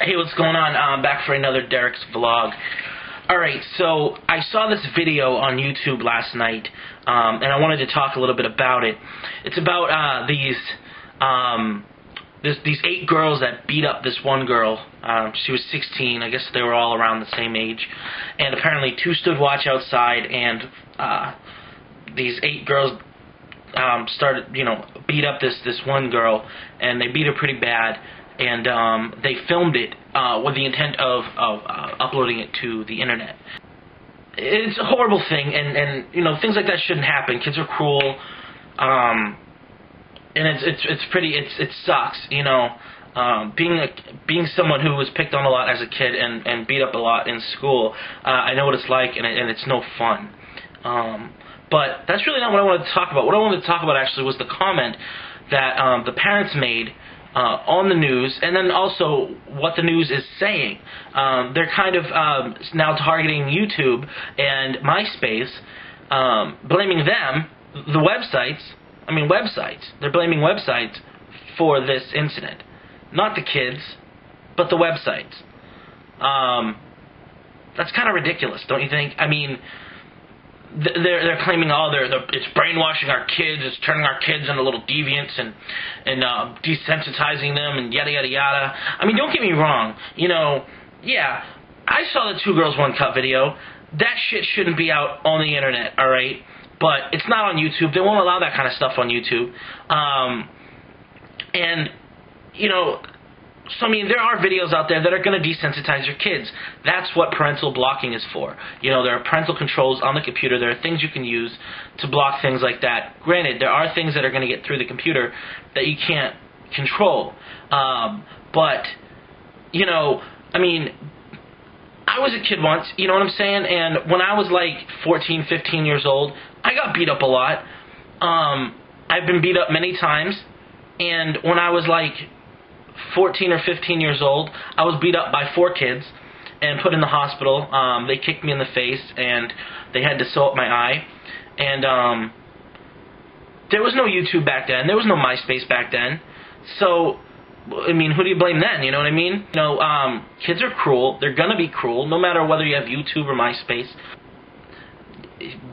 Hey, what's going on? I'm back for another Derek's vlog. Alright, so I saw this video on YouTube last night, and I wanted to talk a little bit about it. It's about these 8 girls that beat up this one girl. She was 16. I guess they were all around the same age. And apparently 2 stood watch outside, and these 8 girls started, beat up this one girl, and they beat her pretty bad. And they filmed it with the intent of uploading it to the internet. It's a horrible thing, and things like that shouldn't happen. Kids are cruel, and it sucks. Being someone who was picked on a lot as a kid and beat up a lot in school, I know what it's like, and it's no fun. But that's really not what I wanted to talk about. What I wanted to talk about actually was the comment that the parents made on the news, and then also what the news is saying. They're kind of now targeting YouTube and MySpace, blaming them, the websites. They're blaming websites for this incident. Not the kids, but the websites. That's kind of ridiculous, don't you think? I mean, they're claiming, it's brainwashing our kids, it's turning our kids into little deviants and desensitizing them and yada yada yada. I mean, don't get me wrong. Yeah, I saw the 2 Girls 1 Cup video. That shit shouldn't be out on the internet, all right? But it's not on YouTube. They won't allow that kind of stuff on YouTube. So, I mean, there are videos out there that are going to desensitize your kids. That's what parental blocking is for. There are parental controls on the computer. There are things you can use to block things like that. Granted, there are things that are going to get through the computer that you can't control. But, I mean, I was a kid once, you know what I'm saying? And when I was like 14, 15 years old, I got beat up a lot. I've been beat up many times. And when I was like 14 or 15 years old, I was beat up by 4 kids and put in the hospital. They kicked me in the face, and they had to sew up my eye. And there was no YouTube back then. There was no MySpace back then. So, I mean, who do you blame then? You know what I mean? Kids are cruel. They're gonna be cruel, no matter whether you have YouTube or MySpace.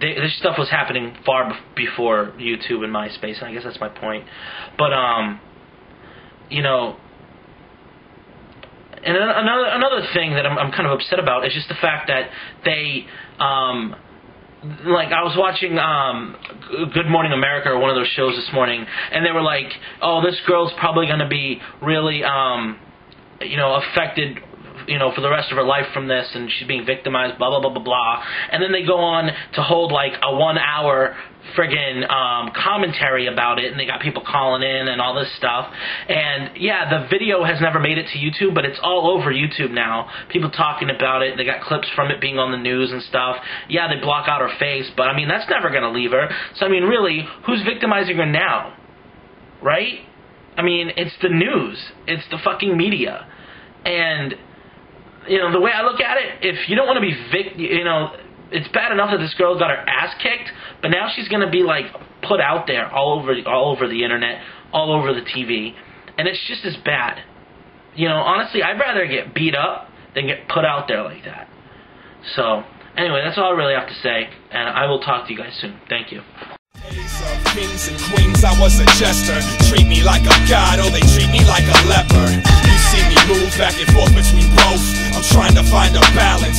This stuff was happening far before YouTube and MySpace, and I guess that's my point. But, and another thing that I'm kind of upset about is just the fact that they, like, I was watching Good Morning America, or one of those shows this morning, and they were like, oh, this girl's probably going to be really, affected, for the rest of her life from this, and she's being victimized, blah, blah, blah, blah, blah. And then they go on to hold, like, a 1-hour friggin' commentary about it, and they got people calling in and all this stuff. And, yeah, the video has never made it to YouTube, but it's all over YouTube now. People talking about it. They got clips from it being on the news and stuff. Yeah, they block out her face, but, I mean, that's never going to leave her. So, I mean, really, who's victimizing her now? Right? I mean, it's the news. It's the fucking media. And the way I look at it, if you don't want to be it's bad enough that this girl got her ass kicked, but now she's going to be, like, put out there all over the internet, all over the TV, and it's just as bad. Honestly, I'd rather get beat up than get put out there like that. So, anyway, that's all I really have to say, and I will talk to you guys soon. Thank you. Kings and queens, I was a jester. Treat me like a god, or they treat me like a leper. You see me move back and forth between both. I'm trying to find a balance.